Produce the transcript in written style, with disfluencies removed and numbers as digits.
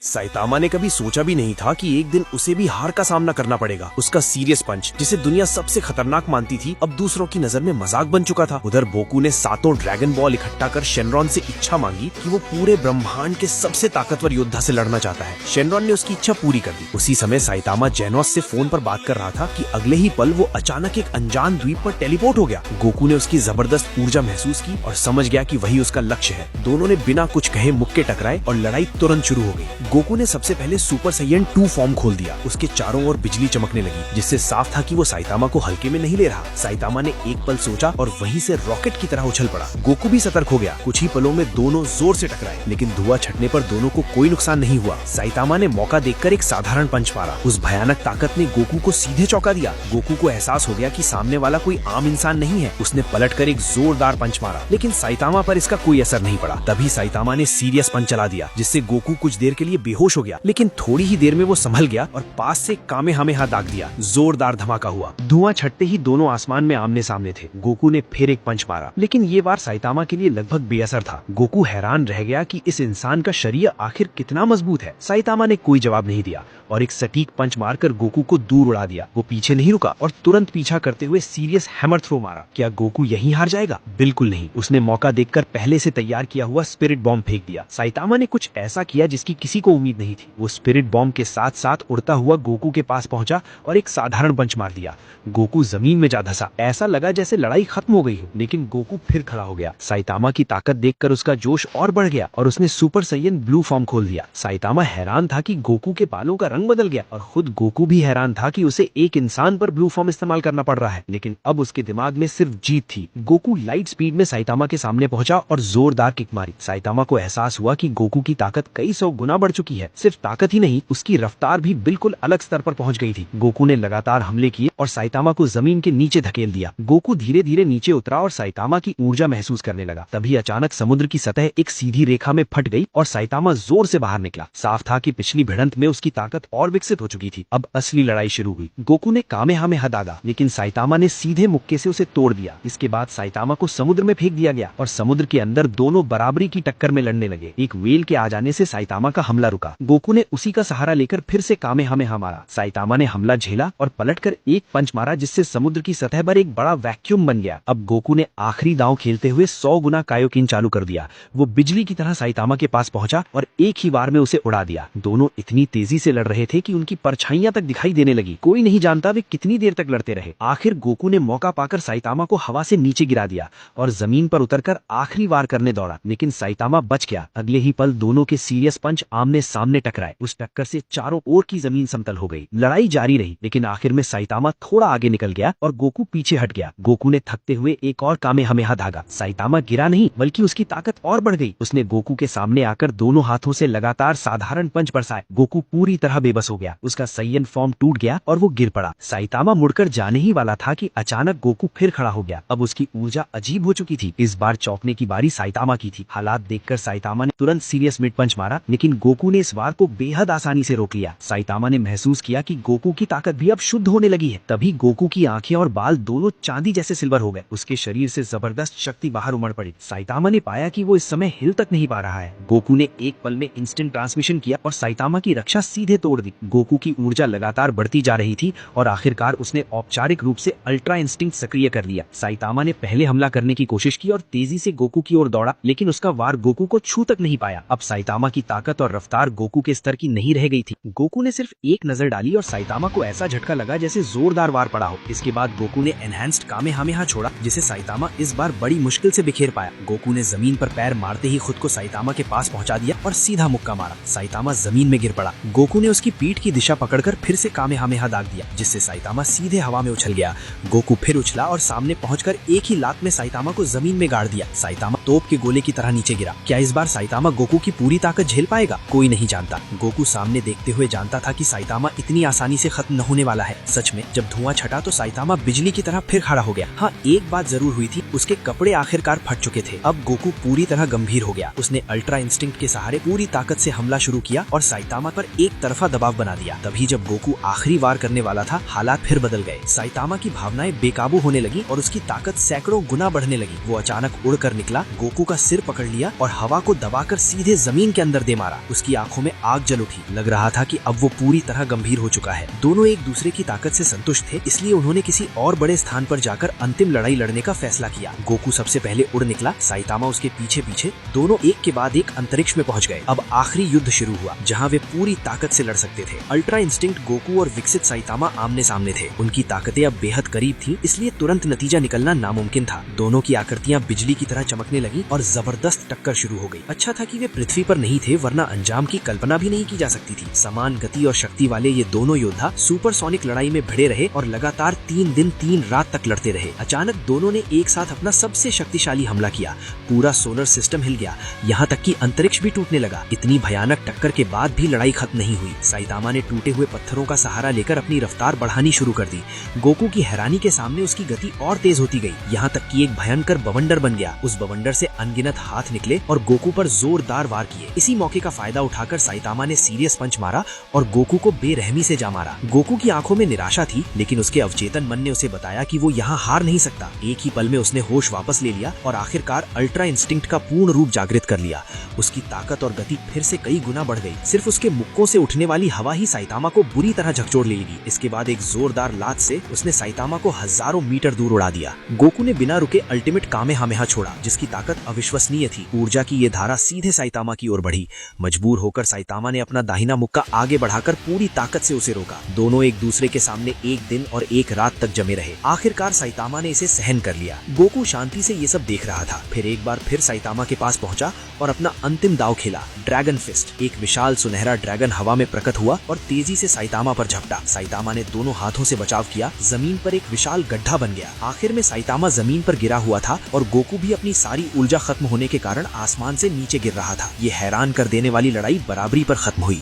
Saitama ने कभी सोचा भी नहीं था कि एक दिन उसे भी हार का सामना करना पड़ेगा। उसका सीरियस पंच, जिसे दुनिया सबसे खतरनाक मानती थी, अब दूसरों की नजर में मजाक बन चुका था। उधर गोकू ने सातों ड्रैगन बॉल इकट्ठा कर शेनरॉन से इच्छा मांगी कि वो पूरे ब्रह्मांड के सबसे ताकतवर योद्धा से लड़ना चाहता है। शेनरॉन ने उसकी इच्छा पूरी कर दी। उसी समय साइतामा जेनोस से फोन पर बात कर रहा था कि अगले ही पल वो अचानक एक अनजान द्वीप पर टेलीपोर्ट हो गया। गोकू ने उसकी जबरदस्त ऊर्जा महसूस की और समझ गया कि वही उसका लक्ष्य है। दोनों ने बिना कुछ कहे मुक्के टकराए और लड़ाई तुरंत शुरू हो गई। गोकू ने सबसे पहले सुपर साइयन 2 फॉर्म खोल दिया। उसके चारों ओर बिजली चमकने लगी, जिससे साफ था कि वो साइतामा को हल्के में नहीं ले रहा। साइतामा ने एक पल सोचा और वहीं से रॉकेट की तरह उछल पड़ा। गोकू भी सतर्क हो गया। कुछ ही पलों में दोनों जोर से टकराए, लेकिन धुआं छटने पर दोनों को कोई नुकसान नहीं हुआ। साइतामा ने मौका देखकर एक साधारण पंच मारा। उस भयानक ताकत ने गोकू को सीधे चौंका दिया। गोकू को एहसास हो गया कि सामने वाला कोई आम इंसान नहीं है। उसने पलटकर एक जोरदार पंच मारा, लेकिन साइतामा पर इसका कोई असर नहीं पड़ा। तभी साइतामा ने सीरियस पंच चला दिया, जिससे गोकू कुछ देर के लिए बेहोश हो गया, लेकिन थोड़ी ही देर में वो संभल गया और पास से कामेहामेहा दाग दिया। जोरदार धमाका हुआ। धुआं छटते ही दोनों आसमान में आमने सामने थे। गोकू ने फिर एक पंच मारा, लेकिन ये बार साइतामा के लिए लगभग बेअसर था। गोकू हैरान रह गया कि इस इंसान का शरीर आखिर कितना मजबूत है। साइतामा ने कोई जवाब नहीं दिया और एक सटीक पंच मारकर गोकू को दूर उड़ा दिया। वो पीछे नहीं रुका और तुरंत पीछा करते हुए सीरियस हैमर थ्रो मारा। क्या गोकू यहीं हार जाएगा? बिल्कुल नहीं। उसने मौका देखकर पहले से तैयार किया हुआ स्पिरिट बॉम्ब फेंक दिया। साइतामा ने कुछ ऐसा किया जिसकी किसी को उम्मीद नहीं थी। वो स्पिरिट बॉम्ब के साथ साथ उड़ता हुआ गोकू के पास पहुंचा और एक साधारण पंच मार दिया। गोकू जमीन में जा धंसा। ऐसा लगा जैसे लड़ाई खत्म हो गई हो, लेकिन गोकू फिर खड़ा हो गया। साइतामा की ताकत देखकर उसका जोश और बढ़ गया और उसने सुपर साइयन ब्लू फॉर्म खोल दिया। साइतामा हैरान था कि गोकू के बालों का रंग बदल गया और खुद गोकू भी हैरान था कि उसे एक इंसान पर ब्लू फॉर्म इस्तेमाल करना पड़ रहा है, लेकिन अब उसके दिमाग में सिर्फ जीत थी। गोकू लाइट स्पीड में साइतामा के सामने पहुंचा और जोरदार किक मारी। साइतामा को एहसास हुआ कि गोकू की ताकत कई सौ गुना बढ़ चुकी है। सिर्फ ताकत ही नहीं, उसकी रफ्तार भी बिल्कुल अलग स्तर पर पहुंच गई थी। गोकू ने लगातार हमले किए और साइतामा को जमीन के नीचे धकेल दिया। गोकू धीरे धीरे नीचे उतरा और साइतामा की ऊर्जा महसूस करने लगा। तभी अचानक समुद्र की सतह एक सीधी रेखा में फट गई और साइतामा जोर से बाहर निकला। साफ था कि पिछली भिड़ंत में उसकी ताकत और विकसित हो चुकी थी। अब असली लड़ाई शुरू हुई। गोकू ने कामेहामेहा दागा, लेकिन साइतामा ने सीधे मुक्के से उसे तोड़ दिया। इसके बाद साइतामा को समुद्र में फेंक दिया गया और समुद्र के अंदर दोनों बराबरी की टक्कर में लड़ने लगे। एक व्हेल के आ जाने से साइतामा का हमला रुका। गोकू ने उसी का सहारा लेकर फिर से कामेहामेहा मारा। साइतामा ने हमला झेला और पलटकर एक पंच मारा, जिससे समुद्र की सतह पर एक बड़ा वैक्यूम बन गया। अब गोकू ने आखिरी दांव खेलते हुए 100 गुना कायोकिन चालू कर दिया। वो बिजली की तरह साइतामा के पास पहुंचा और एक ही बार में उसे उड़ा दिया। दोनों इतनी तेजी से लड़ रहे थे कि उनकी परछाइयां तक दिखाई देने लगी। कोई नहीं जानता वे कितनी देर तक लड़ते रहे। आखिर गोकू ने मौका पाकर साइतामा को हवा से नीचे गिरा दिया और जमीन पर उतरकर आखिरी वार करने दौड़ा, लेकिन साइतामा बच गया। अगले ही पल दोनों के सीरियस पंच आमने सामने टकराए। उस टक्कर से चारों ओर की जमीन समतल हो गई। लड़ाई जारी रही, लेकिन आखिर में साइतामा थोड़ा आगे निकल गया और गोकू पीछे हट गया। गोकू ने थकते हुए एक और कामेहामेहा दागा। साइतामा गिरा नहीं, बल्कि उसकी ताकत और बढ़ गई। उसने गोकू के सामने आकर दोनों हाथों से लगातार साधारण पंच बरसाए। गोकू पूरी तरह बेबस हो गया। उसका साइयन फॉर्म टूट गया और वो गिर पड़ा। साइतामा मुड़कर जाने ही वाला था कि अचानक गोकू फिर खड़ा हो गया। अब उसकी ऊर्जा अजीब हो चुकी थी। इस बार चौंकने की बारी साइतामा की थी। हालात देखकर साइतामा ने तुरंत सीरियस मिड पंच मारा, लेकिन गोकू ने इस वार को बेहद आसानी से रोक लिया। साइतामा ने महसूस किया कि गोकू की ताकत भी अब शुद्ध होने लगी है। तभी गोकू की आंखें और बाल दोनों चांदी जैसे सिल्वर हो गए। उसके शरीर से जबरदस्त शक्ति बाहर उमड़ पड़ी। साइतामा ने पाया कि वो इस समय हिल तक नहीं पा रहा है। गोकू ने एक पल में इंस्टेंट ट्रांसमिशन किया और साइतामा की रक्षा सीधे तोड़ दी। गोकू की ऊर्जा लगातार बढ़ती जा रही थी और आखिरकार उसने औपचारिक रूप से अल्ट्रा इंस्टिंक्ट सक्रिय कर लिया। साइतामा ने पहले हमला करने की कोशिश की और तेजी से गोकू की ओर दौड़ा, लेकिन उसका वार गोकू को छू तक नहीं पाया। अब साइतामा की ताकत और रफ्तार गोकू के स्तर की नहीं रह गई थी। गोकू ने सिर्फ एक नजर डाली और साइतामा को ऐसा झटका लगा जैसे जोरदार वार पड़ा हो। इसके बाद गोकू ने एनहांस्ड कामेहामेहा छोड़ा, जिसे साइतामा इस बार बड़ी मुश्किल से बिखेर पाया। गोकू ने जमीन पर पैर मारते ही खुद को साइतामा के पास पहुंचा दिया और सीधा मुक्का मारा। साइतामा जमीन में गिर पड़ा। गोकू ने उसकी पीठ की दिशा पकड़कर फिर से कामेहामेहा दाग दिया, जिससे साइतामा सीधे हवा में उछल गया। गोकू फिर उछला और सामने पहुंचकर एक ही लात में साइतामा को जमीन में गाड़ दिया। साइतामा तोप के गोले की तरह नीचे गिरा। क्या इस बार साइतामा गोकू की पूरी ताकत झेल पाएगा? कोई नहीं जानता। गोकू सामने देखते हुए जानता था कि साइतामा इतनी आसानी से खत्म न होने वाला है। सच में जब धुआं छटा तो साइतामा बिजली की तरह फिर खड़ा हो गया। हाँ, एक बात जरूर हुई थी, उसके कपड़े आखिरकार फट चुके थे। अब गोकू पूरी तरह गंभीर हो गया। उसने अल्ट्रा इंस्टिंक्ट के सहारे पूरी ताकत से हमला शुरू किया और साइतामा पर एक तरफा दबाव बना दिया। तभी जब गोकू आखिरी वार करने वाला था, हालात फिर बदल गए। साइतामा की भावनाएं बेकाबू होने लगी और उसकी ताकत सैकड़ों गुना बढ़ने लगी। वो अचानक उड़कर निकला, गोकू का सिर पकड़ लिया और हवा को दबाकर सीधे जमीन के अंदर दे मारा। उसकी आंखों में आग जल उठी। लग रहा था कि अब वो पूरी तरह गंभीर हो चुका है। दोनों एक दूसरे की ताकत से संतुष्ट थे, इसलिए उन्होंने किसी और बड़े स्थान पर जाकर अंतिम लड़ाई लड़ने का फैसला किया। गोकू सबसे पहले उड़ निकला, साइतामा उसके पीछे पीछे। दोनों एक के बाद एक अंतरिक्ष में पहुंच गए। अब आखिरी युद्ध शुरू हुआ, जहां वे पूरी ताकत से लड़ सकते थे। अल्ट्रा इंस्टिंक्ट गोकू और विकसित साइतामा आमने सामने थे। उनकी ताकतें अब बेहद करीब थी, इसलिए तुरंत नतीजा निकलना नामुमकिन था। दोनों की आकृतियां बिजली की तरह चमकने लगी और जबरदस्त टक्कर शुरू हो गई। अच्छा था कि वे पृथ्वी पर नहीं थे, वरना अंजाम की कल्पना भी नहीं की जा सकती थी। समान गति और शक्ति वाले ये दोनों योद्धा सुपरसोनिक लड़ाई में भिड़े रहे और लगातार 3 दिन 3 रात तक लड़ते रहे। अचानक दोनों ने एक साथ अपना सबसे शक्तिशाली हमला किया। पूरा सोलर सिस्टम हिल गया, यहाँ तक कि अंतरिक्ष भी टूटने लगा। इतनी भयानक टक्कर के बाद भी लड़ाई खत्म नहीं हुई। साइतामा ने टूटे हुए पत्थरों का सहारा लेकर अपनी रफ्तार बढ़ानी शुरू कर दी। गोकू की हैरानी के सामने उसकी गति और तेज होती गई, यहाँ तक कि एक भयंकर बवंडर बन गया। उस बवंडर से अनगिनत हाथ निकले और गोकू पर जोरदार वार किए। इसी मौके का फायदा उठाकर साइतामा ने सीरियस पंच मारा और गोकू को बेरहमी से जा मारा। गोकू की आंखों में निराशा थी, लेकिन उसके अवचेतन मन ने उसे बताया कि वो यहाँ हार नहीं सकता। एक ही पल में उसने होश वापस ले लिया और आखिरकार अल्ट्रा इंस्टिंक्ट का पूर्ण रूप जागृत कर लिया। उसकी ताकत और गति फिर से कई गुना बढ़ गई। सिर्फ उसके मुक्कों से उठने वाली हवा ही साइतामा को बुरी तरह झकझोर ले लगी। इसके बाद एक जोरदार लात से उसने साइतामा को हजारों मीटर दूर उड़ा दिया। गोकू ने बिना रुके अल्टीमेट कामेहामेहा छोड़ा, जिसकी ताकत अविश्वसनीय थी। ऊर्जा की ये धारा सीधे साइतामा की ओर बढ़ी। मजबूर होकर साइतामा ने अपना दाहिना मुक्का आगे बढ़ाकर पूरी ताकत से उसे रोका। दोनों एक दूसरे के सामने एक दिन और एक रात तक जमे रहे। आखिरकार साइतामा ने इसे सहन कर लिया। गोकू शांति से ये सब देख रहा था। फिर एक बार फिर साइतामा के पास पहुंचा और अपना अंतिम दांव खेला, ड्रैगन फिस्ट। एक विशाल सुनहरा ड्रैगन हवा में प्रकट हुआ और तेजी से साइतामा पर झपटा। साइतामा ने दोनों हाथों से बचाव किया। जमीन पर एक विशाल गड्ढा बन गया। आखिर में साइतामा जमीन पर गिरा हुआ था और गोकू भी अपनी सारी ऊर्जा खत्म होने के कारण आसमान से नीचे गिर रहा था। ये हैरान कर देने वाली लड़ाई बराबरी पर खत्म हुई।